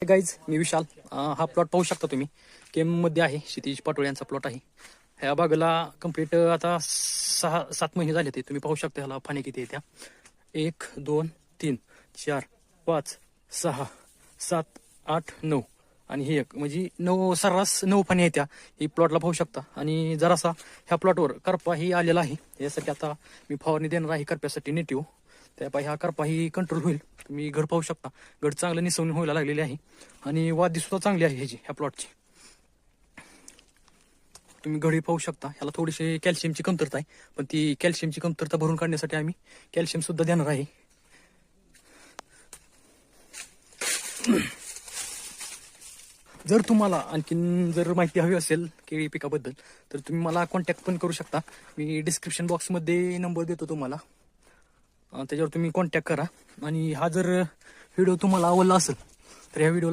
Guys मी विशाल. हा plot पाहू शकता तुम्ही. मध्ये आहे. क्षितिज पाटोळे यांचा प्लॉट आहे. ह्या बागेला कम्प्लीट आता 6-7 महिने झाले. ते तुम्ही पाहू शकता. ह्याला पाणी किती आहे त्या 1 2 3 4 5 6 7 8 9 आणि हे एक म्हणजे 9 सर्रास 9 पाणी आहे त्या ही प्लॉटला पाहू शकता. आणि जरासा ह्या प्लॉटवर करपा ही आलेला आहे. यासाठी आता मी फवारणी देणार आहे करप्यासाठी नेटिव्ह. त्यापायी हा करपाही कंट्रोल होईल. तुम्ही घड पाहू शकता. घड चांगलं निसवून व्हायला लागलेली आहे आणि वादी सुद्धा चांगली आहे ह्याची ह्या प्लॉटची. तुम्ही घडी पाहू शकता. ह्याला थोडीशी कॅल्शियमची कमतरता आहे, पण ती कॅल्शियमची कमतरता भरून काढण्यासाठी आम्ही कॅल्शियम सुद्धा देणार आहे. जर तुम्हाला आणखीन जर माहिती हवी असेल केळी पिकाबद्दल तर तुम्ही मला कॉन्टॅक्ट पण करू शकता. मी डिस्क्रिप्शन बॉक्समध्ये नंबर देतो तुम्हाला. त्याच्यावर तुम्ही कॉन्टॅक्ट करा. आणि हा जर व्हिडिओ तुम्हाला आवडला असेल तर ह्या व्हिडिओला